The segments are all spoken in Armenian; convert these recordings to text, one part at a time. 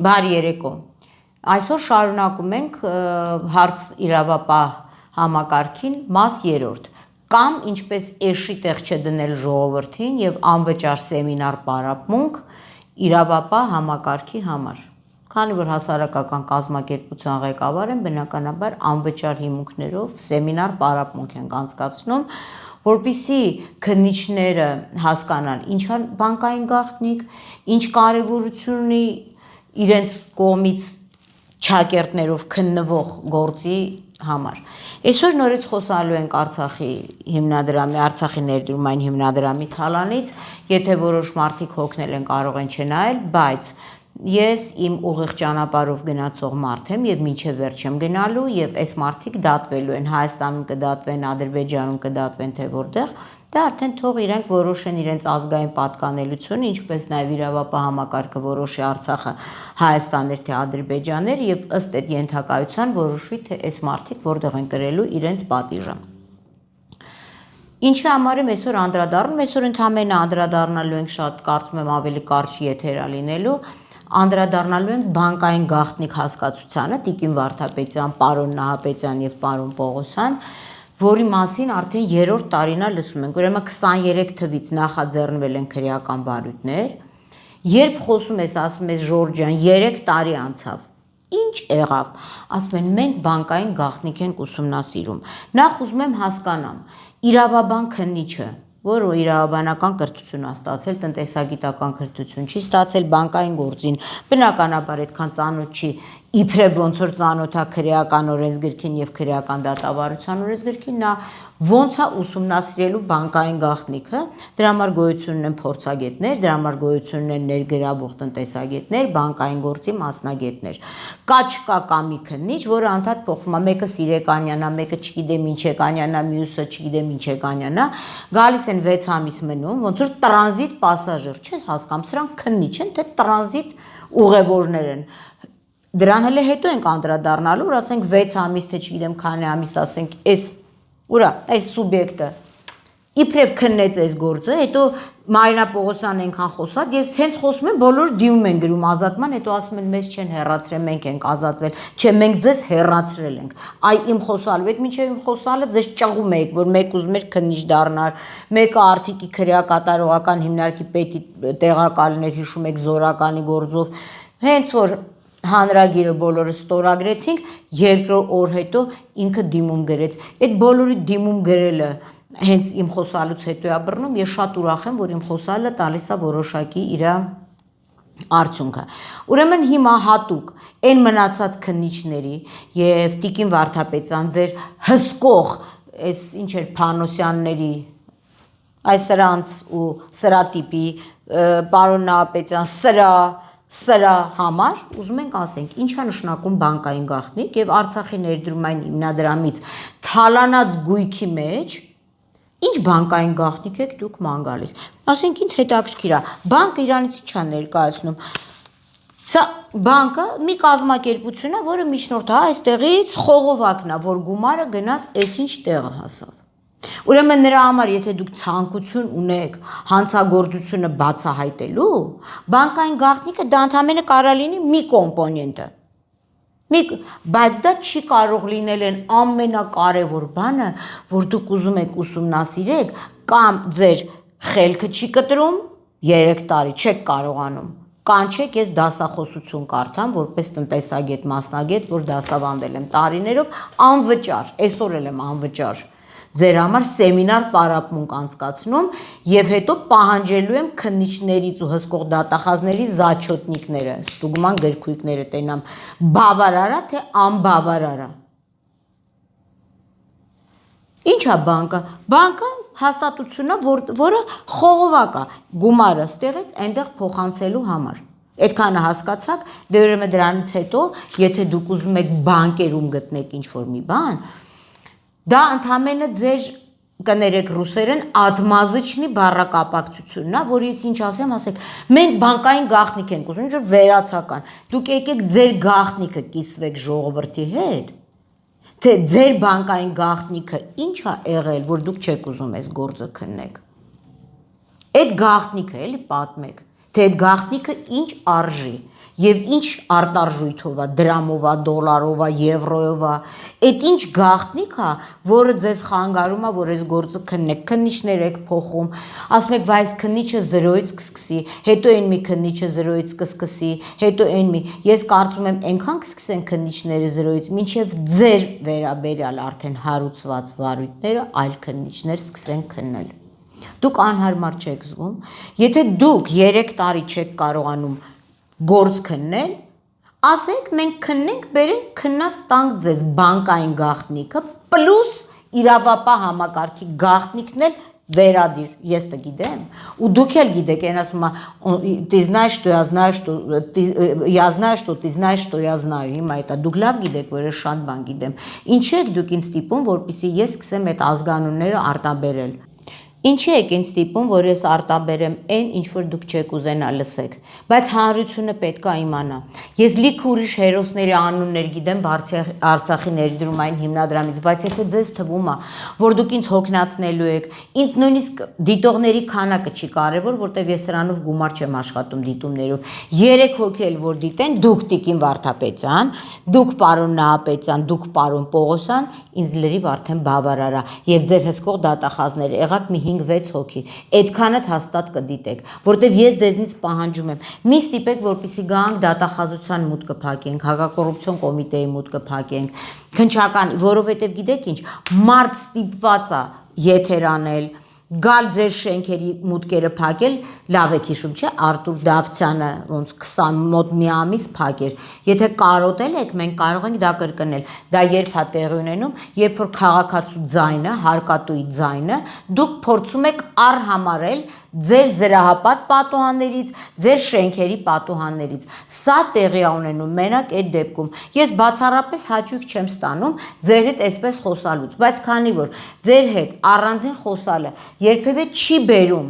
Բարի երեկո։ Այսօր շարունակում ենք հարց իրավապահ համակարգին մաս 3 կամ ինչպես էշի տեղ չդնել ժողովրդին եւ անվճար սեմինար պարապմունք իրավապահ համակարգի համար։ Քանի որ հասարակական կազմակերպության ղեկավար են, բնականաբար անվճար հիմունքներով սեմինար պարապմունք են անցկացնում, որպեսզի քննիչները հասկանան ինչ է բանկային գաղտնիք, ինչ կարևորություն ունի իրենց կողմից չակերտներով քննվող գործի համար։ Այսօր նորից խոսալու ենք Արցախի հիմնադրամի, Արցախի ներդրումային հիմնադրամի թալանից, եթե որոշ մարդիկ հոգնել են, կարող են չնայել, բայց ես իմ ուղիղ ճանապարհով գնացող մարդ եմ եւ մինչեւ վերջ եմ գնալու եւ այս մարդիկ դատվելու են, Հայաստանում կդատվեն, Ադրբեջանում կդատվեն, թե որտեղ, դա արդեն թող իրենք որոշեն իրենց ազգային պատկանելությունը, ինչպես նաեւ իրավապահ համակարգը որոշի Արցախը Հայաստաներ թե Ադրբեջաներ եւ ըստ այդ ենթակայության որոշվի, թե այս մարդիկ որտեղ են կրելու իրենց պատիժը։ Ինչի համար եմ այսօր անդրադառնում, այսօր ընդհանրապես անդրադառնալու ենք շատ կարծում եմ ավելի կարճ եթերա լինելու, անդրադառնալու ենք բանկային գաղտնիք հասկացությանը, Տիկին Վարդապետյան, պարոն Նահապետյան եւ պարոն Պողոսյան, որի մասին արդեն 3-րդ տարին է լսում ենք, ուրեմն 23 թվից նախաձեռնվել են քրեական վարույթներ, երբ խոսում ես, ասում ես Ժորժ ջան, 3 տարի անցավ, ինչ եղավ, ասում են մենք բանկային գաղտնիք ենք ուսումնասիրում, նախ ուզում եմ հասկանամ, իրավաբան քննիչը, որը իրավաբանական կրթություն է ստացել, տնտեսագիտական կրթություն չի ստացել բանկային գործին, բնականաբար այդքան ծանոթ չի, իբրև ոնց որ ծանոթ է քրեական օրենսգրքին եւ քրեական դատավարության օրենսգրքին, նա ոնց է ուսումնասիրելու բանկային գաղտնիքը, դրա համար գոյություն ունեն փորձագետներ, դրա համար գոյություն ունեն ներգրավող տնտեսագետներ, բանկային գործի մասնագետներ։ Կա չկա կամի քննիչ, որը անդադ փոխվում է, մեկը Սիրեկանյանա, մեկը չգիտեմ ինչ Եկանյանա, մյուսը չգիտեմ ինչ Եկանյանա, գալիս են 6 ամիս մնում, ոնց որ տրանզիտ պասաժիր, չես հասկանում, սրանք քննիչ են, թե տրանզիտ ուղևորներ են։ Դրան հələ հետո ենք անդրադառնալու, որ ասենք 6 ամիս, թե չգիտեմ քանի ամիս, ասենք այս սուբյեկտը իբրև քննեց այս գործը, հետո Մարինա Պողոսյանը այնքան խոսած, ես հենց խոսում եմ, բոլորը դիմում են գրում ազատման, հետո ասում են մեզ չեն հեռացրել, մենք ենք ազատվել, չէ, մենք ձեզ հեռացրել ենք։ Այ իմ խոսալու, այդ մինչև իմ խոսալը ձեզ ճղում եք, որ մեկ ուզում էր քննիչ դառնար, մեկը Արտիկի քրեակատարողական հիմնարկի պետի տեղակալներ, հիշում եք Զորականի գործով, հենց որ հանրագիրը բոլորը ստորագրեցինք, երկրորդ օր հետո ինքը դիմում գրեց։ Այդ բոլորի դիմում գրելը հենց իմ խոսալուց հետո է բռնում, ես շատ ուրախ եմ, որ իմ խոսալը տալիս է որոշակի իր արդյունքը։ Ուրեմն հիմա հատուկ այն մնացած քննիչների եւ Տիկին Վարդապետյան ձեր հսկող այս ինչ էր Փանոսյանների այս սրանց ու սրա տիպի պարոն Նահապետյան սրա համար ուզում ենք ասենք ինչ է նշանակում բանկային գաղտնիք եւ Արցախի ներդրումային հիմնադրամից թալանած գույքի մեջ ինչ բանկային գաղտնիք եք դուք ման գալիս ասենք ինձ հետաքրքիր է բանկը իրանից ի՞նչ է ներկայացնում սա բանկը մի կազմակերպություն է որը միջնորդ է այստեղից խողովակն է որ գումարը գնաց այսինչ տեղը հասավ Ուրեմն նրա համար, եթե դուք ցանկություն ունեք հանցագործությունը բացահայտելու, բանկային գաղտնիքը դա ընդհանրապես կարող լինի մի կոմպոնենտը։ Բայց դա չի կարող լինել այն ամենակարևոր բանը, որ դուք ուզում եք ուսումնասիրեք, կամ ձեր խելքը չի կտրում 3 տարի չեք կարողանում։ Կանչեք ես դասախոսություն կարդամ, որպես տնտեսագետ, մասնագետ, որ դասավանդել եմ տարիներով, անվճար, այսօր էլ եմ անվճար ձեր համար սեմինար պարապմունք անցկացնում եւ հետո պահանջելու եմ քննիչներից ու հսկող դատախազների զաչոտնիկները, ստուգման գրքույկները տենամ, բավարարա թե անբավարարա։ Ինչ է բանկը։ Բանկը հաստատությունն է, որը խողովակ է, գումարը ստեղից այնտեղ փոխանցելու համար։ Այդքանը հասկացաք, դե ուրեմն դրանից հետո, եթե դուք ուզում եք բանկերում գտնեք ինչ-որ մի բան, դա ընդհանրապես ձեր կներեք ռուսերեն ադմազիչնի բառակապակցությունն է, որ ես ինչ ասեմ, ասեք, մենք բանկային գաղտնիք ենք ուզում, ինչ-որ վերացական, դուք եկեք ձեր գաղտնիքը կիսվեք ժողովրդի հետ, թե ձեր բանկային գաղտնիքը ինչ է եղել, որ դուք չեք ուզում այս գործը քննեք։ Այդ գաղտնիքը էլի պատմեք, թե այդ գաղտնիքը ինչ արժի։ եւ ինչ արտարժույթով է, դրամով է, դոլարով է, եվրոյով է, այդ ինչ գաղտնիք է, որը ձեզ խանգարում է, որ այս գործը քննեք, քննիչներ եք փոխում, ասում եք, վայ, քննիչը 0-ից կսկսի, հետո այն մի քննիչը 0-ից կսկսի, հետո այն մի, ես կարծում եմ, այնքան կսկսեն քննիչները 0-ից, մինչև ձեր վերաբերյալ արդեն հարուցված վարույթները այլ քննիչներ սկսեն քննել։ Դուք անհարմար չեք զգում, եթե դուք 3 տարի չեք կարողանում գործ քննել, ասեք մենք քննենք, բերենք քննած տանք ձեզ բանկային գաղտնիքը, պլյուս իրավապահ համակարգի գաղտնիքն էլ վերադիր, ես դա գիտեմ, ու դուք էլ գիտեք, այն ասում է, ты знаешь, что я знаю, что ты знаешь, что я знаю, հիմա դա դուք լավ գիտեք, որ ես շատ բան գիտեմ, ինչի եք դուք ինձ ստիպում, որպեսզի ես սկսեմ այդ ազգանունները արտաբերել։ Ինչի եք ինձ ստիպում, որ ես արտաբերեմ այն, ինչ որ դուք չեք ուզենա լսեք, բայց հանրությունը պետք է իմանա։ Ես լիքը ուրիշ հերոսների անուններ գիտեմ Արցախի ներդրումային հիմնադրամից, բայց եթե ձեզ թվում է, որ դուք ինձ հոգնածնելու եք, ինձ նույնիսկ դիտողների քանակը չի կարևոր, որտեվ ես սրանով գումար չեմ աշխատում դիտումներով։ 3 հոգի էլ որ դիտեն, դուք Տիկին Վարդապետյան, դուք պարոն Նահապետյան, դուք պարոն Պողոսյան, ինձ լրիվ արդեն բավարար է, եւ ձեր հսկող դատախազները եղած մի 5-6 հոգի, այդքանը հաստատ կդիտեք, որտեվ ես ձեզնից պահանջում եմ, մի ստիպեք, որպեսզի գանք դատախազության մուտքը փակենք, հակակոռուպցիոն կոմիտեի մուտքը փակենք, քննչական, որովհետև գիտեք ինչ, մարդ ստիպված է եթեր անել, գալ ձեր շենքերի մուտքերը փակել, լավ եք հիշում, չէ, Արտուր Դավթյանը ոնց 20 մոտ մի ամիս փակեր։ Եթե կարոտել եք, մենք կարող ենք դա կրկնել։ Դա երբ է տեղի ունենում, երբ որ քաղաքացու ձայնը, հարկատուի ձայնը, դուք փորձում եք արհամարել ձեր զրահապատ պատուհաններից, ձեր շենքերի պատուհաններից։ Սա տեղի է ունենում մենակ այդ դեպքում։ Ես բացառապես հաճույք չեմ ստանում ձեր հետ այսպես խոսալուց, բայց քանի որ ձեր հետ առանձին խոսալը երբևէ չի բերում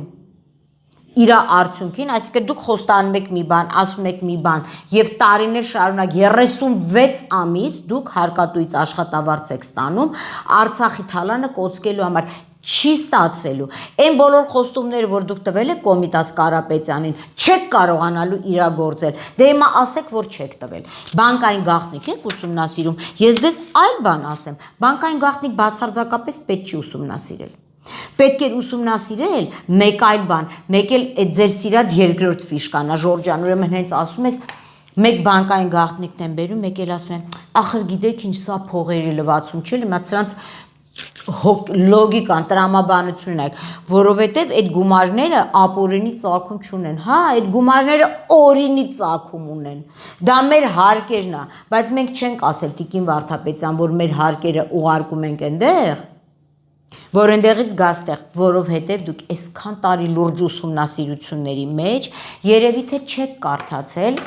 իր արդյունքին, այսինքն դուք խոստանում եք մի բան, ասում եք մի բան, եւ տարիներ շարունակ 36 ամիս դուք հարկատուից աշխատավարձ եք ստանում Արցախի թալանը կոծկելու համար, չի ստացվելու։ Այն բոլոր խոստումները, որ դուք տվել եք Կոմիտաս Կարապետյանին, չեք կարողանալու իրագործել։ Դե հիմա ասեք, որ չեք տվել։ Բանկային գաղտնիք եք ուսումնասիրում։ Ես դες այլ բան ասեմ։ Բանկային գաղտնիք բացարձակապես պետք չի ուսումնասիրել։ Պետք է ուսումնասիրել մեկ այլ բան, մեկ էլ այդ ձեր սիրած երկրորդ ֆիշկան է, Ժորժան, ուրեմն հենց ասում ես մեկ բանկային գաղտնիքն են բերում, մեկ էլ ասում են, ախր գիտեք ինչ, սա փողերի լվացում չէ, հիմա սրանց լոգիկան, տրամաբանությունն եք, որովհետև այդ գումարները ապօրինի ծագում չունեն, հա, այդ գումարները օրինի ծագում ունեն, դա մեր հարկերն է, բայց մենք չենք ասել Տիկին Վարդապետյան, որ մեր հարկերը ուղարկում ենք այնտեղ, որ այնտեղից գաստեղ, որովհետև դուք այսքան տարի լուրջ ուսումնասիրությունների մեջ երևի թե չեք կարդացել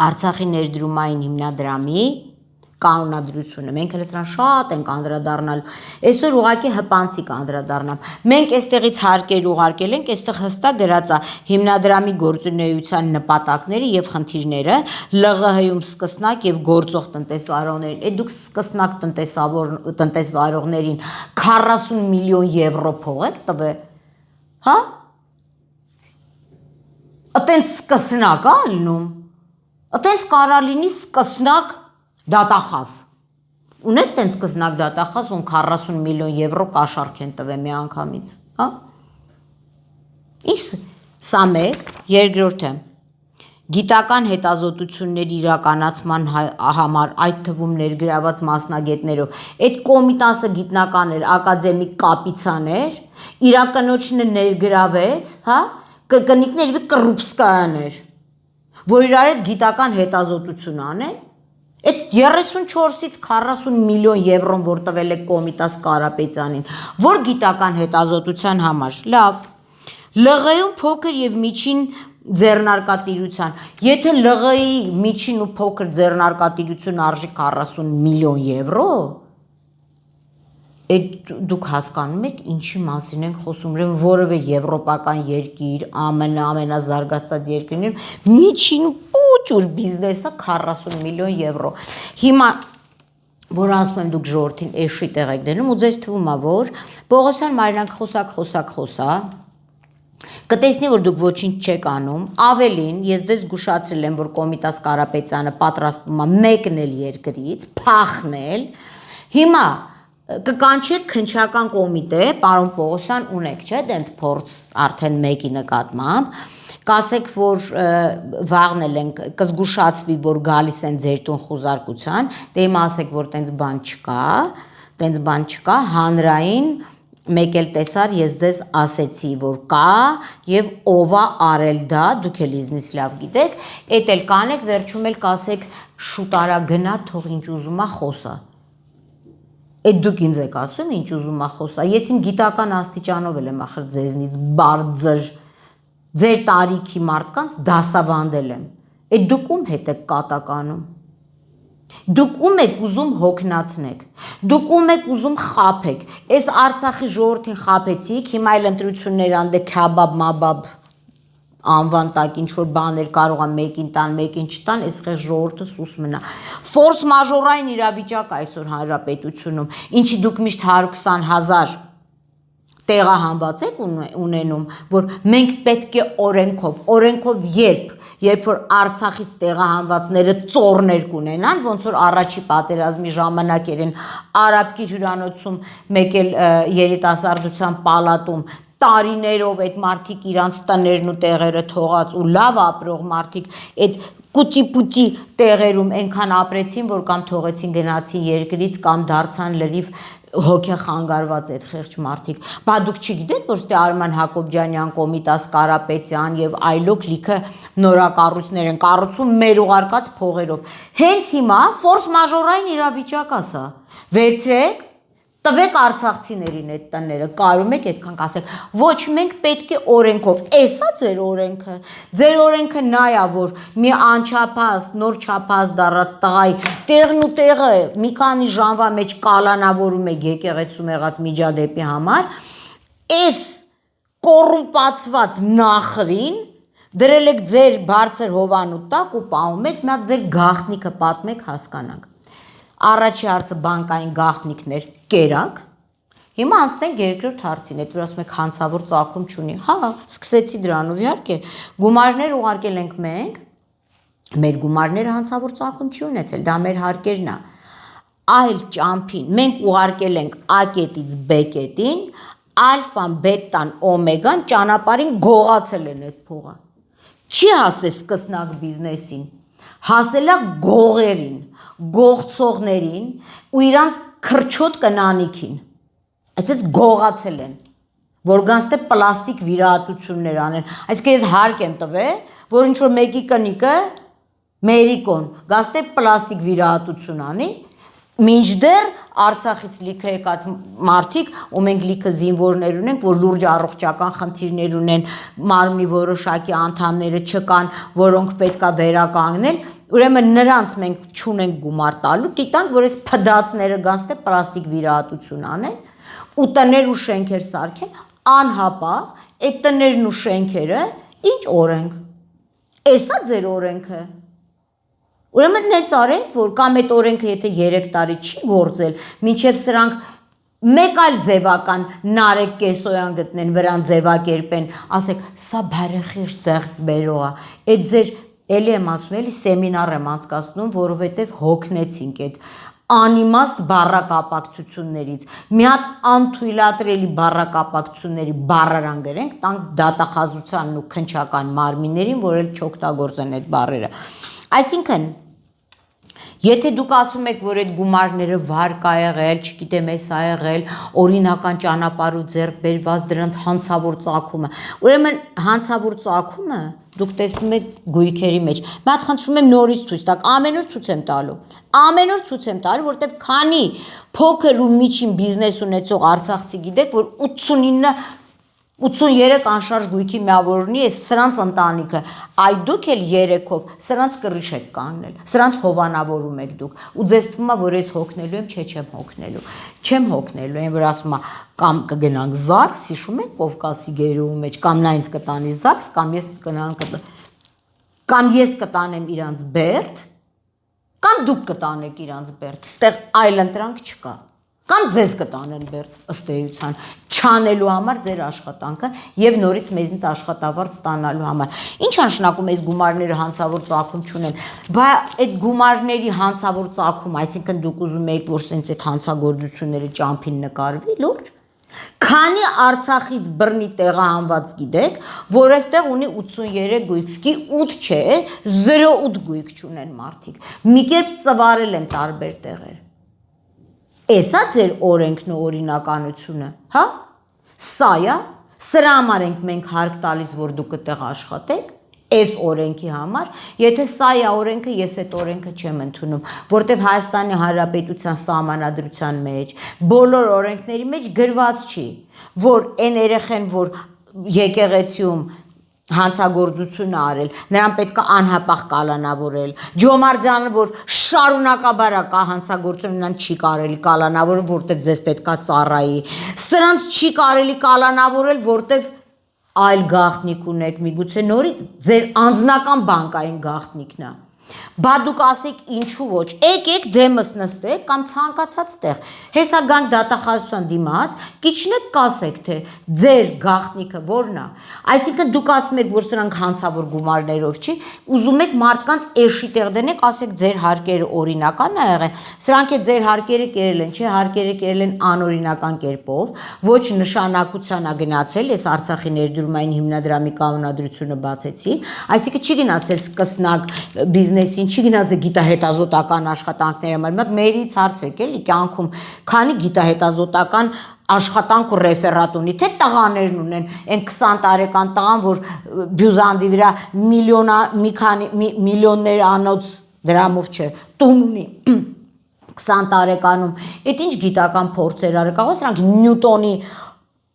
Արցախի ներդրումային հիմնադրամի կանոնադրությունը, մենք էլ սրան շատ ենք անդրադառնալու, այսօր ուղղակի հպանցիկ անդրադառնամ, մենք այստեղից հարկեր ուղարկել ենք, այստեղ հստակ գրած է հիմնադրամի գործունեության նպատակները եւ խնդիրները, ԼՂՀ-ում սկսնակ եւ գործող տնտեսվարողներին, այդ դուք սկսնակ տնտեսվարողներին 40 միլիոն եվրո փող եք տվել, հա, այտենց սկսնակ է լինում, այտենց կարա լինի սկսնակ դատախազ, ունեք տենց սկսնակ դատախազ, ուն 40 միլիոն եվրո կաշառք են տվել մի անգամից, հա, ինչ սա մեկ, երկրորդը, գիտական հետազոտությունների իրականացման համար, այդ թվում ներգրաված մասնագետներով, այդ կոմիտասը գիտնական էր, ակադեմիկ կապիցան էր, իրակնոջն ներգրավեց, հա, կրկնիկների կռուպսկայան էր, որ իրար հետ գիտական հետազոտություն անեն, այդ 34-ից 40 միլիոն եվրոն, որ տվել է Կոմիտաս Կարապետյանին, որ գիտական հետազոտության համար, լավ, ԼՂՀ-ում փոքր եւ միջին ձեռնարկատիրության, եթե ԼՂՀ-ի միջին ու փոքր ձեռնարկատիրություն արժի 40 միլիոն եվրո, այդ դուք հասկանում եք ինչի մասին ենք խոսում, ուրեմն որևէ եվրոպական երկիր, ԱՄՆ ամենազարգացած երկրներում միջին ուր բիզնեսը 40 միլիոն եվրո։ Հիմա որ ասում եմ դուք ժողովրդին էշի տեղ եք դնում ու ձեզ թվում է որ Պողոսյան Մարինակ խոսակ, կտեսնի, որ դուք ոչինչ չեք անում, ավելին, ես ձեզ զգուշացրել եմ, որ Կոմիտաս Կարապետյանը պատրաստվում է մեկնել երկրից, փախնել, հիմա կկանչեք քննչական կոմիտե, պարոն Պողոսյան, ունեք, չէ, դենց փորձ արդեն մեկի նկատմամբ, կասեք, որ վաղնել ենք, կզգուշացվի, որ գալիս են ձեր տուն խուզարկության, դե հիմա ասեք, որ տենց բան չկա, հանրային մեկ էլ տեսար, ես ձեզ ասեցի, որ կա եւ ով է արել դա, դուք էլ իզնից լավ գիտեք, էդ էլ կանեք, վերջում էլ կասեք շուտ արա գնա, թող ինչ ուզում է խոսա։ Էդ դուք ինձ եք ասում, ինչ ուզում է խոսա։ Ես իմ գիտական աստիճանով էլ եմ ախր ձեզնից բարձր, ձեր տարիքի մարդկանց դասավանդել եմ։ Էդ դուք ում հետ եք կատականում։ Դուք ում եք ուզում հոգնացնեք, դուք ում եք ուզում խափեք, այս Արցախի ժողովրդին խափեցիք, հիմա այլ ընտրություններ անդե քյաբաբ, մաբաբ անվան տակ ինչ-որ բաներ կարող է մեկին տան, մեկին չտան, այս խեղ ժողովրդը սուս մնա։ Ֆորս մաժորային իրավիճակ այսօր հանրապետությունում, ինչի դուք միշտ 120,000 տեղահանված եք ունենում, որ մենք պետք է օրենքով երբ որ Արցախից տեղահանվածները ծորներ կունենան, ոնց որ առաջի պատերազմի ժամանակերին Արաբկի հյուրանոցում մեկ էլ երիտասարդության պալատում տարիներով այդ մարդիկ իրանց տներն ու տեղերը թողած ու լավ ապրող մարդիկ այդ կուտի-պուտի տեղերում այնքան ապրեցին, որ կամ թողեցին գնացին երկրից կամ դարձան լրիվ հոգեխանգարված այդ խեղճ մարդիկ։ Բա դուք չգիտեք, որ ստե Արման Հակոբյանյան, Կոմիտաս Կարապետյան եւ այլոք լիքը նորակառույցներ են կառուցում մեր ուղարկած փողերով։ Հենց հիմա ֆորս մաժորային իրավիճակ է սա։ Վերցրեք, տվեք արցախցիներին այդ տները, կարում եք այդքան կասեք, ոչ մենք պետք է օրենքով, էսա ձեր օրենքը նա է, որ մի անչափահաս, նոր չափահաս դառած տղայի տեղն ու տեղը մի քանի ժամվա մեջ կալանավորում եք եկեղեցում եղած միջադեպի համար, այս կոռումպացված նախրին դրել եք ձեր բարձր հովանու տակ ու պահում եք, մի հատ ձեր գաղտնիքը պատմեք հասկանանք։ Առաջի հարցը բանկային գաղտնիքներ կերակ, հիմա անցնենք երկրորդ հարցին, այդ որ ասում եք հանցավոր ծագում չունի, հա, սկսեցի դրանով իհարկե, գումարներ ուղարկել ենք մենք, մեր գումարները հանցավոր ծագում չի ունեցել, դա մեր հարկերն է, այլ ճամփին, մենք ուղարկել ենք A կետից B կետին, ալֆան, բետան, օմեգան ճանապարհին գողացել են այդ փողը, չի հասել սկսնակ բիզնեսին, հասել է գողերին, գողցողներին ու իրանց քրչոտ կնանիքին, այսպես գողացել են, որ գանստե պլաստիկ վիրահատություններ անեն, այսինքն ես հարկ եմ տվել, որ ինչ-որ մեկի կնիկը, մերիկոն, գանստե պլաստիկ վիրահատություն անի, մինչդեռ Արցախից լիքը եկած մարդիկ, ու մենք լիքը զինվորներ ունենք, որ լուրջ առողջական խնդիրներ ունեն, մարմնի որոշակի անդամները չկան, որոնք պետքա վերականգնել, ուրեմն նրանց մենք չունենք գումար տալու, դիտանք, որ այս փդացները գանստե պլաստիկ վիրահատություն անեն, ու տներ ու շենքեր սարքեն, անհապաղ, այդ տներն ու շենքերը ինչ օրենք, էսա ձեր օրենքը, ուրեմն նենց արեք, որ կամ այդ օրենքը եթե 3 տարի չի գործել, մինչև սրանք մեկ այլ ձևական Նարեկ Կեսոյան գտնեն, վրան ձևակերպեն, ասեք, սա բարեխիղճ ձեռք բերող է, այդ ձեր, էլի եմ ասում, էլի սեմինար եմ անցկացնում, որովհետև հոգնեցինք այդ անիմաստ բառակապակցություններից, մի հատ անթույլատրելի բառակապակցությունների բառարան գրենք, տանք դատախազությանն ու քննչական մարմիններին, որ էլ չօգտագործեն այդ բառերը։ Այսինքն, եթե դուք ասում եք, որ այդ գումարները վարկ ա եղել, չգիտեմ էս ա եղել, օրինական ճանապարհով ձեռք բերված դրանց հանցավոր ծագումը, ուրեմն հանցավոր ծագումը դուք տեսնում եք գույքերի մեջ, մի հատ խնդրում եմ նորից ցույց տաք, ամեն օր ցույց եմ տալու, որտեվ քանի փոքր ու միջին բիզնես ունեցող արցախցի գիտեք, որ 83 անշարժ գույքի միավորնի է սրանց ընտանիքը, այ դուք էլ 3-ով սրանց կռիչ եք կանգնել, սրանց հովանավորում եք դուք, ու ձեզ թվում է, որ ես հոգնելու եմ, չէ, չեմ հոգնելու, այն որ ասում է, կամ կգնանք ԶԱԳՍ, հիշում եք Կովկասի գերուի մեջ, կամ նա ինձ կտանի ԶԱԳՍ, կամ ես կտանեմ իրանց Բերդ, կամ դուք կտանեք իրանց Բերդ, ստեղ այլ ընտրանք չկա, Կամ ձեզ կտանեն բերդ ըստ էության չանելու համար ձեր աշխատանքը եւ նորից մեզնից աշխատավարձ ստանալու համար։ Ինչ նշանակում է այս գումարները հանցավոր ծագում չունեն։ Բա այդ գումարների հանցավոր ծագում, այսինքն դուք ուզում եք որ սենց այդ հանցագործությունները ճամփին նկարվի, լուրջ։ Քանի Արցախից բռնի տեղահանված գիտեք, որ այստեղ ունի 83 գույք, սկի 8 չէ, 0.8 գույք չունեն մարդիկ։ Մի կերպ ծվարել են տարբեր տեղեր։ Էսա ձեր օրենքն ու օրինականությունը, հա? Սա է, սրա համար ենք մենք հարկ տալիս, որ դուք այդտեղ աշխատեք, այս օրենքի համար, եթե սա է օրենքը, ես այդ օրենքը չեմ ընդունում, որտեվ Հայաստանի Հանրապետության սահմանադրության մեջ, բոլոր օրենքների մեջ գրված չի, որ այն երեխեն, որ եկեղեցիում հանցագործություն արել, նրան պետք է անհապաղ կալանավորել, Ջոմարձյանը, որ շարունակաբար կա հանցագործություն, նրան չի կարելի կալանավորել, որտեվ ձեզ պետք է ծառայի, սրանց չի կարելի կալանավորել, որտեվ այլ գաղտնիք ունեք, միգուցե նորից ձեր անձնական բանկային գաղտնիքն է։ Բա դուք ասեք ինչու ոչ, եկեք դեմս նստեք կամ ցանկացած տեղ, հեսա գանք դատախազության դիմաց, կիչնեք կասեք, թե ձեր գաղտնիքը որն է, այսինքն դուք ասում եք, որ սրանք հանցավոր գումարներով չի, ուզում եք մարդկանց էշի տեղ դնեք, ասեք ձեր հարկերը օրինական է եղել, սրանք է ձեր հարկերը կերել են, չէ, հարկերը կերել են անօրինական կերպով, ոչ նշանակության է գնացել, ես Արցախի ներդրումային հիմնադրամի կանոնադրությունը բացեցի, այսինքն չի գնացել սկսնակ բիզնեսին, չի գնացել գիտահետազոտական աշխատանքների համար, մերից հարցրեք էլի կյանքում, քանի գիտահետազոտական աշխատանք ու ռեֆերատ ունի, թե տղաներն ունեն, այն 20 տարեկան տղան, որ բյուզանդի վրա միլիոններ անոց դրամով չէ, տուն ունի 20 տարեկանում, այդ ինչ գիտական փորձեր արել, կարող սրանք Նյուտոնի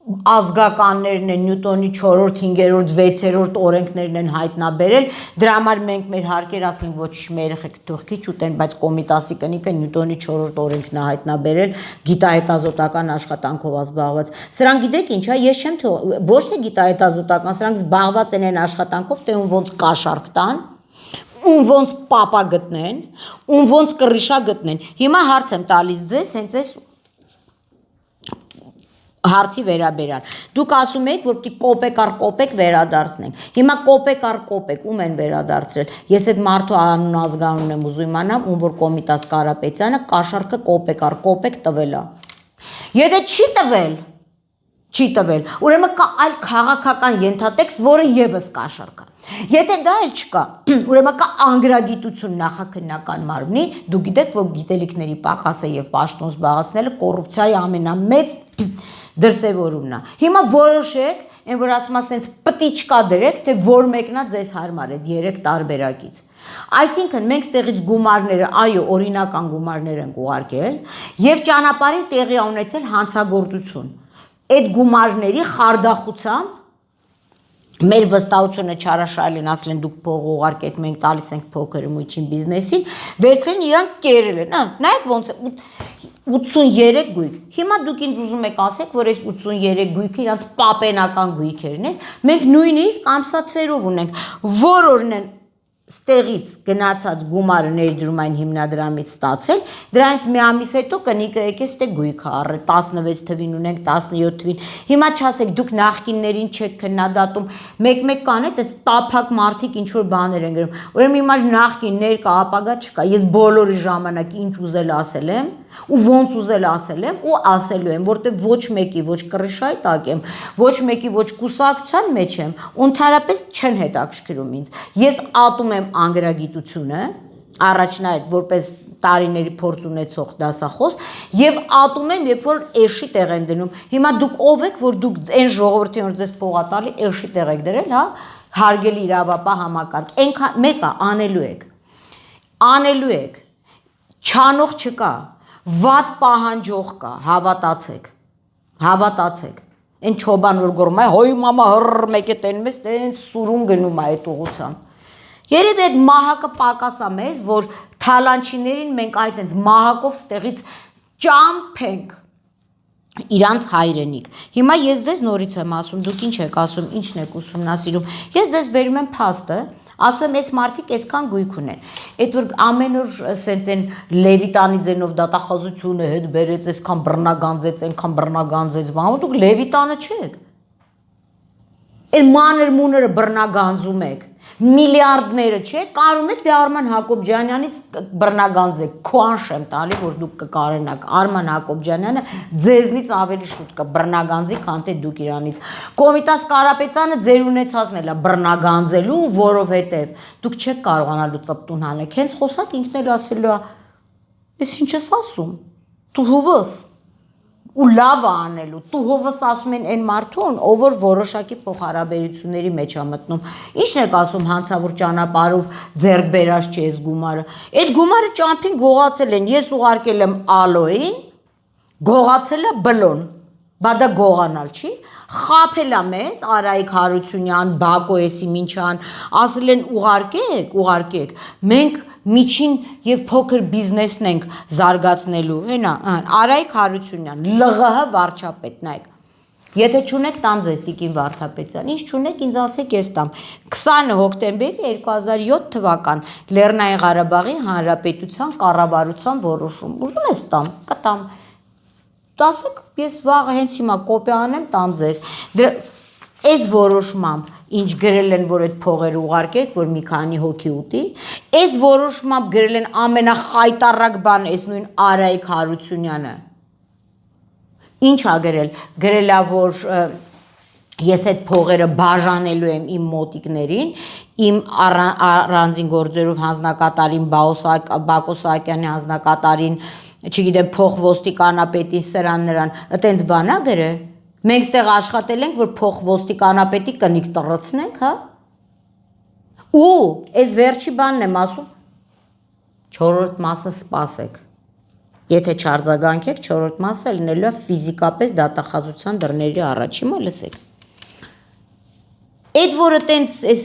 ազգականներն են, Նյուտոնի 4-րդ, 5-րդ, 6-րդ օրենքներն են հայտնաբերել, դրա համար մենք մեր հարկեր ասենք ոչ մեր երեխեք թող քիչ ուտեն, բայց Կոմիտասի կնիկը Նյուտոնի 4-րդ օրենքն է հայտնաբերել, գիտահետազոտական աշխատանքով զբաղված։ Սրանք գիտեք ինչ է, ես չեմ ոչ թե գիտահետազոտական, սրանք զբաղված են այն աշխատանքով, թե ոնց կաշառք տան, ոնց պապա գտնեն, ոնց կռիշա գտնեն։ Հիմա հարց եմ տալիս ձեզ, հենց այս հարցի վերաբերյալ։ Դուք ասում եք, որ պիտի կոպեկ առ կոպեկ վերադարձնենք։ Հիմա կոպեկ առ կոպեկ ում են վերադարձրել։ Ես այդ մարդու անուն ազգանունն եմ ուզում իմանամ, ում որ Կոմիտաս Կարապետյանը կաշառքը կոպեկ առ կոպեկ տվել է։ Եթե չի տվել, ուրեմն կա այլ քաղաքական ենթատեքստ, որը եւս կաշառք է։ Եթե դա էլ չկա, ուրեմն կա անգրագիտություն նախաքննական մարմնի, դուք գիտեք, որ գիտելիքների պակասը եւ պաշտոն զբաղեցնելը կոռուպցիայի ամենամեծ դրսևորումն է։ Հիմա որոշեք, այն որ ասում եմ, սենց պտիչկա դրեք, թե որ մեկն է ձեզ հարմար է 3 տարբերակից։ Այսինքն մենք ստեղից գումարները, այո, օրինական գումարներ ենք ուղարկել եւ ճանապարհին տեղի ունեցել հանցագործություն։ Այդ գումարների խարդախությամբ մեր վստահությունը չարաշահել են, ասել են դուք փող ուղարկեք, մենք տալիս ենք փոքր ու միջին բիզնեսին, վերցրին իրանք կերել են, նայեք ոնց է 83 գույք։ Հիմա դուք ինձ ուզում եք ասեք, որ այս 83 գույքը իրանք պապենական գույքերն են, մենք նույնիսկ ամսաթվերով ունենք, որորն են ստեղից գնացած գումարը ներդրումային հիմնադրամից ստացել, դրանից մի ամիս հետո կնիկը եկե ստե գույքը առել, 16 թվին ունենք, 17 թվին, հիմա չասեք դուք նախկիններին չեք քննադատում, մեկ-մեկ կան այդ տափակ մարդիկ ինչ-որ բաներ են գրում, ուրեմն հիմա նախկին ներկա ապագա չկա, ես բոլորի ժամանակ ինչ ուզել ասել եմ, ու ոնց ուզել ասել եմ ու ասելու եմ, որտեղ ոչ մեկի ոչ կռիշայի տակ եմ, ոչ մեկի ոչ կուսակցության մեջ եմ, ընդհանրապես չեն հետաքրքրում ինձ։ Ես ատում եմ անգրագիտությունը, առաջնայերթ որպես տարիների փորձ ունեցող դասախոս եւ ատում եմ, երբ որ էշի տեղ են դնում։ Հիմա դուք ով եք, որ դուք այն ժողովրդին որ ձեզ փող ա տալի էշի տեղ եք դրել, հա, հարգելի իրավապահ համակարգ։ Այնքան մեկը անելու եք։ Չանող չկա։ Վատ պահանջող կա, հավատացեք, այն չոբան որ գորում է, հոյ մամա հրր մեկ է տենում ես, տենց սուրուն գնում է այդ ուղությամբ։ Երևի այդ մահակը պակասա մեզ, որ թալանչիներին մենք այդ այնց մահակով ստեղից ճամփենք իրանց հայրենիք։ Հիմա ես ձեզ նորից եմ ասում, դուք ինչ եք ասում, ինչն եք ուսումնասիրում, ես ձեզ բերում եմ փաստը, Ասում եմ, այս մարդիկ այսքան գույք ունեն։ Այդ որ ամեն օր սենց են Լևիտանի ձենով դատախազությունը հետ բերեց, այսքան բռնագանձեց, այնքան բռնագանձեց, բան, դուք Լևիտանը չեք։ Այդ մանր մուները բռնագանձում եք։ Միլիարդները չէ, կարում եք դե Արման Հակոբյանյանից բռնագանձեք, քուանշ եմ տալի, որ դուք կկարենաք, Արման Հակոբյանյանը ձեզնից ավելի շուտ կբռնագանձի, քան թե դուք իրանից։ Կոմիտաս Կարապետյանը ձեր ունեցածն էլա բռնագանձելու, որովհետև դուք չեք կարողանալու ծպտուն հանեք, հենց խոսակ ինքն էլ ասելու է, ես ինչ ես ասում, դու հովս ու լավ անելու, դու հովս ասում են այն մարդուն, ով որ որոշակի փոխհարաբերությունների մեջ է մտնում։ Ինչն եք ասում հանցավոր ճանապարհով ձեռք բերած չի այս գումարը։ Այդ գումարը ճամփին գողացել են, ես ուղարկել եմ Ալոյին, գողացել է Բլոն։ Բա դա գողանալ չի։ Խափել է մեզ Արայիկ Հարությունյան, Բակո Էսիմինչյան, ասել են ուղարկեք, մենք միջին եւ փոքր բիզնեսն ենք զարգացնելու, հենա, Արայիկ Հարությունյան, ԼՂՀ վարչապետ, նայեք։ Եթե չունեք, տամ ձեզ Տիկին Վարդապետյան, ինչ չունեք, ինձ ասեք, ես տամ։ 20 հոկտեմբերի 2007 թվական Լեռնային Ղարաբաղի Հանրապետության կառավարության որոշում։ Ուզում ես տամ, կտամ։ Ասեք, ես վաղը հենց հիմա կոպի անեմ, տամ ձեզ։ Այս որոշմամբ ինչ գրել են, որ այդ փողերը ուղարկեք, որ մի քանի հոգի ուտի, այս որոշմամբ գրել են ամենախայտառակ բան, այս նույն Արայիկ Հարությունյանը։ Ինչ ա գրել։ Գրել է, որ ես այդ փողերը բաժանելու եմ իմ մոտիկներին, իմ առանձին գործերով հանձնակատարին Բակո Սահակյանի հանձնակատարին, չգիտեմ, փոխոստիկանապետին սրան նրան, այտենց բան ա գրել։ Մենք ստեղ աշխատել ենք, որ փոխոստիկանապետի կնիկ տրցնենք, հա։ Ու այս վերջի բանն եմ ասում, 4-րդ մասը սպասեք։ Եթե չարձագանքեք, 4-րդ մասը լինելու է ֆիզիկապես դատախազության դռների առաջ, հիմա լսեք։ Այդ որը տենց այս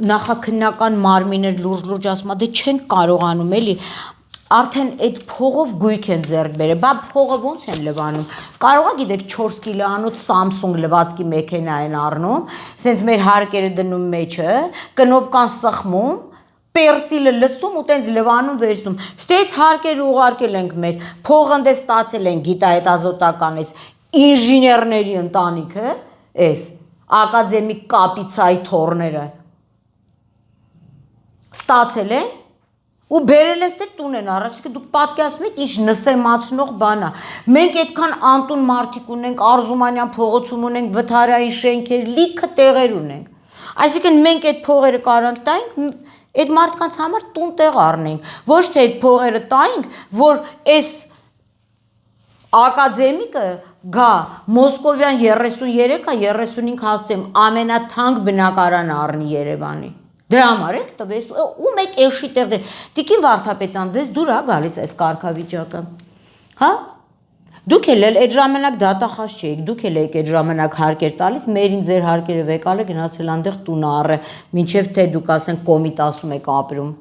նախաքննական մարմիններ լուրջ ասում է, դե չեն կարողանում էլի, արդեն այդ փողով գույք են ձեռք բերել, բա փողը ոնց են լվանում։ Կարող է գիտեք 4 կիլոանոց Samsung լվացքի մեքենա են առնում, սենց մեր հարկերը դնում մեջը, կնոպկան սխմում, Պերսիլը լցնում ու տենց լվանում վերցնում։ Ստեյց հարկեր ուղարկել ենք մեր, փողը դե ստացել են գիտահետազոտական էս ինժեներների ընտանիքը, էս ակադեմիկ կապիցայի թորները ստացել են ու բերել ես թե տուն են առաջ, դուք պատկերացնում եք ինչ նսեմացնող բան է։ Մենք այդքան անտուն մարդիկ ունենք, Արզումանյան փողոցում ունենք, վթարային շենքեր, լիքը տեղեր ունենք։ Այսինքն մենք այդ փողերը կարանք տայինք, այդ մարդկանց համար տուն տեղ առնենք, ոչ թե այդ փողերը տայինք, որ այս ակադեմիկը գա Մոսկովյան 33-ը 35 հասցեմ ամենաթանկ բնակարանը առնի Երևանի։ Դրա համար եք տվես, ու մեկ էշի տեղեր։ Տիկին Վարդապետյան, ձեզ դուր է գալիս այս կարգավիճակը։ Հա։ Դուք էլ այդ ժամանակ դատախազ չէիք, դուք էլ եք այդ ժամանակ հարկեր տալիս, մերին ձեր հարկերը վեկալը գնացել այնտեղ տուն առը, մինչև թե դուք ասենք կոմիտասում եք ապրում։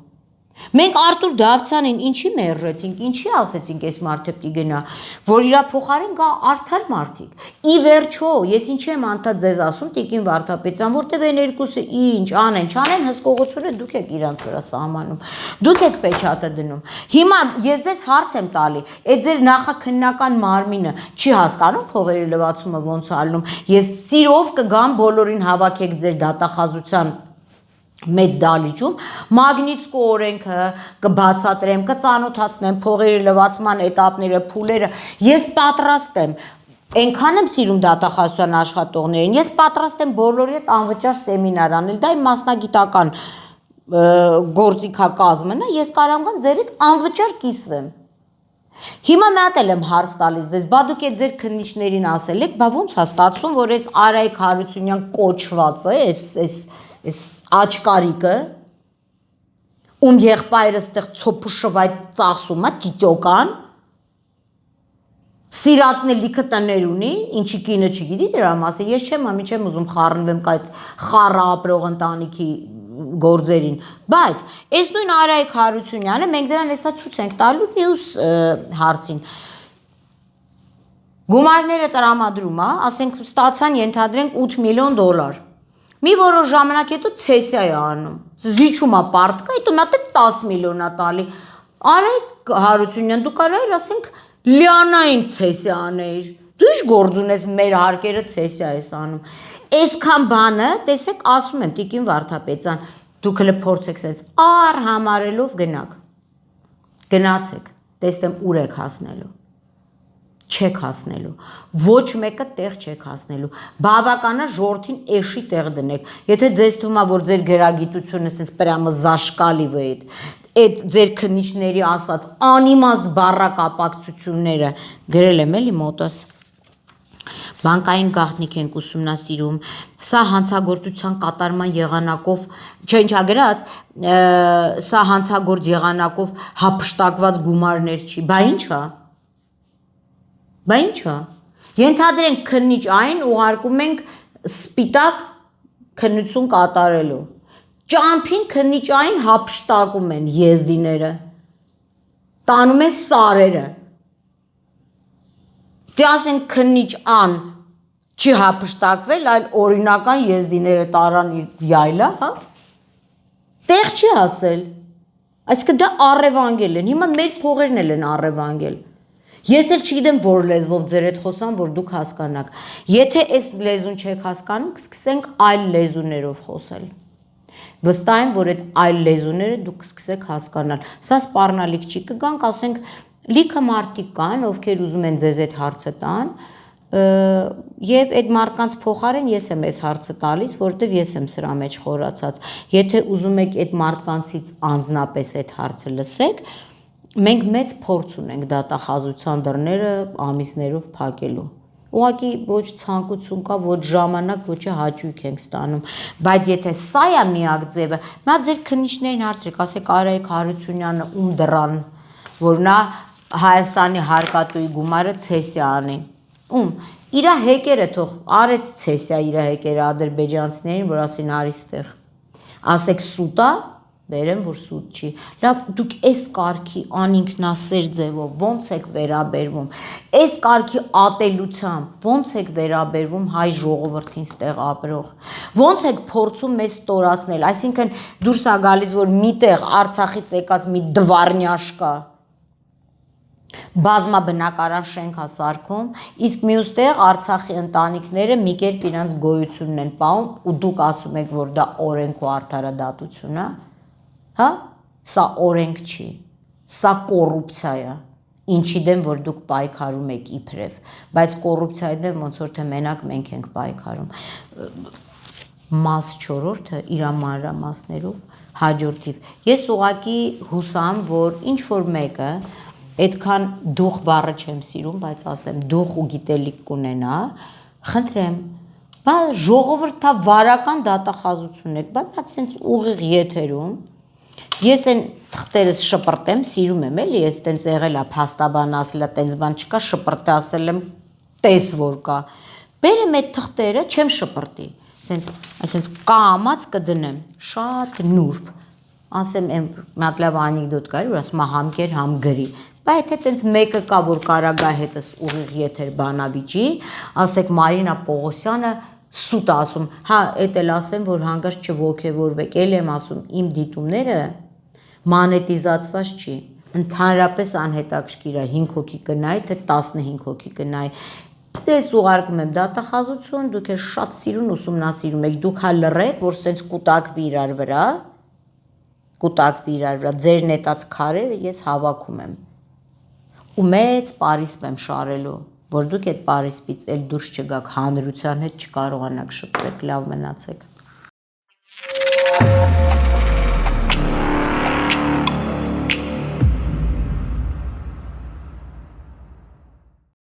Մենք Արտուր Դավթյանին ինչի մերժեցինք, ինչի ասեցինք այս մարդը պիտի գնա, որ իրա փոխարեն գա արդար մարդիկ։ Ի վերջո, ես ինչի եմ անդադ ձեզ ասում, Տիկին Վարդապետյան, որտեվ այն երկուսը ինչ անեն, չանեն, հսկողությունը դուք եք իրանց վրա սահմանում, դուք եք պեչատը դնում։ Հիմա ես ձեզ հարց եմ տալի, այդ ձեր նախաքննական մարմինը չի հասկանում փողերի լվացումը ոնց ալնում։ Ես սիրով կգամ բոլորին հավաքեք ձեր դատախազության մեծ դալիճում, Մագնիտսկու օրենքը կբացատրեմ, կծանոթացնեմ փողերի լվացման էտապները, փուլերը, ես պատրաստ եմ, այնքան եմ սիրում դատախազության աշխատողներին, ես պատրաստ եմ բոլորի հետ անվճար սեմինար անել, դա իմ մասնագիտական գործիքակազմն է, ես կարող եմ ձեր հետ անվճար կիսվեմ։ Հիմա մի հատ եմ հարց տալիս դες, բա դուք այդ ձեր քննիչներին ասել եք, բա ոնց է ստացվում, որ այս Արայիկ Հարությունյան կոչվածը, այս աչկարիկը, ում եղբայրը ստեղ ցոփուշվայ ծախսում է տիտոկան, սիրածն է լիքը տներ ունի, ինչի կինը չգիտի դրա մասը, ես չեմ ամի չեմ ուզում խառնվեմ այդ խառը ապրող ընտանիքի գործերին, բայց այս նույն Արայիկ Հարությունյանը մենք դրան հեսա ցույց ենք տալու մյուս հարցին։ Գումարները տրամադրում է, ասենք ստացան ենթադրենք $8 միլիոն։ մի որոշ ժամանակ հետո ցեսիա է անում։ Զիջում է պարտկա, հետո մա 10 միլիոն է տալի։ Արեք Հարությունյան, դու կարայիր ասենք լիանային ցեսիա աներ։ Դու ինչ գործ ունես մեր հարկերը ցեսիա ես անում։ Այսքան բանը, տեսեք, ասում եմ Տիկին Վարդապետյան, դուք հələ փորձեք sense համարելով գնաք։ Գնացեք, տեսնեմ ուր եք հասնելու։ Չեք հասնելու, ոչ մեկը տեղ չեք հասնելու, բավականա ժողովրդին էշի տեղ դնեք, եթե ձեզ թվում է, որ ձեր գրագիտությունը սենց պրամը զաշկալի վեյդ, այդ ձեր քննիչների ասած անիմաստ բառակապակցությունները գրել եմ էլի մոտս, բանկային գաղտնիք ենք ուսումնասիրում, սա հանցագործության կատարման եղանակով, ինչ ագրած, սա հանցագործ եղանակով հափշտակված գումարներ չի, բա ինչ է? Բա ինչ է? Ենթադրենք քննիչ այն ուղարկում ենք սպիտակ քննություն կատարելու։ Ճամփին քննիչ այն հափշտակում են եզդիները։ Տանում են սարերը։ Դե ասենք քննիչ ան չի հափշտակվել, այլ օրինական եզդիները տարան յայլա, հա? Տեղ չի հասել։ Այսինքն դա առևանգել են։ Հիմա մեր փողերն են առևանգել։ Ես էլ չգիտեմ որ լեզվով ձեր հետ խոսամ, որ դուք հասկանաք։ Եթե այս լեզուն չեք հասկանում, կսկսենք այլ լեզուներով խոսել։ Վստահ եմ, որ այդ այլ լեզուները դուք կսկսեք հասկանալ։ Սա սպառնալիք չի, կգանք, ասենք, լիքը մարդիկ կան, ովքեր ուզում են ձեզ այդ հարցը տան, եւ այդ մարդկանց փոխարեն ես եմ այս հարցը տալիս, որովհետեւ ես եմ սրա մեջ խորացած։ Եթե ուզում եք այդ մարդկանցից անձնապես այդ հարցը լսեք, մենք մեծ փորձ ունենք դատախազության դռները ամիսներով փակելու։ Ուղղակի ոչ ցանկություն կա, ոչ ժամանակ, ոչ հաճույք ենք ստանում, բայց եթե սա է միակ ձևը, նա ձեր քննիչներին հարցրեք, ասեք Արայիկ Հարությունյանը ում դռան, որ նա Հայաստանի հարկատուի գումարը ցեսիա անի։ Ում իր հեկերը թող արեց ցեսիա իր հեկերը ադրբեջանցիներին, որ ասին արի ստեղ։ Ասեք սուտա, բերեմ որ սուտ չի։ Լավ, դուք այս կարգի անինքնասեր ձևով ոնց եք վերաբերվում։ Այս կարգի ատելությամբ ոնց եք վերաբերվում հայ ժողովրդին ստեղ ապրող։ Ոնց եք փորձում մեզ ստորացնել, այսինքն դուրս է գալիս, որ միտեղ Արցախից եկած մի դվարնյաշ կա։ Բազմաբնակարան շենք է սարքում, իսկ մյուս տեղ Արցախի ընտանիքները մի կերպ իրանց գոյությունն են պահում ու դուք ասում եք, որ դա օրենք ու արդարադատություն է, հա? Սա օրենք չի, սա կոռուպցիա է, ինչի դեմ, որ դուք պայքարում եք իբրև, բայց կոռուպցիայի դեմ ոնց որ թե մենակ մենք ենք պայքարում։ Մաս 4-ը իր մանրամասներով հաջորդիվ։ Ես ուղղակի հուսամ, որ ինչ որ մեկը այդքան դուխ բառը չեմ սիրում, բայց ասեմ դուխ ու գիտելիք կունենա, խնդրեմ, բա ժողովրդավարական դատախազություն եք, բա նա ցենց ուղիղ եթերում, ես այն թղթերս շպրտեմ, սիրում եմ էլի, ես տենց եղել է փաստաբան ասել է, տենց բան չկա, շպրտե ասել եմ, տես որ կա, բերեմ այդ թղթերը, չեմ շպրտի, այսենց կամած կդնեմ, շատ նուրբ, ասեմ եմ մատ լավ անեկդոտ կար, որ ասում համ կեր, համ գրի, բա եթե տենց մեկը կա, որ կարագա հետս ուղիղ եթեր բանավիճի, ասեք Մարինա Պողոսյանը սուտ ասում, հա, էդ էլ ասեմ, որ հանգարց չոգևորվեք, էլ եմ ասում, իմ դիտումները մանետիզացված չի, ընդհանրապես անհետաքրքիր է 5 հոգի կնայի, թե 15 հոգի կնայի, ես ուղարկում եմ դատախազություն, դուք ես շատ սիրուն ուսումնասիրում եք, դուք հա լռեք, որ սենց կուտակվի իրար վրա, ձեր նետած քարերը ես հավաքում եմ, ու մեծ պարիսպ եմ շարելու, որ դուք այդ պարիսպից էլ դուրս չգաք, հանրության հետ չկարողանաք շփվել, լավ մնացեք։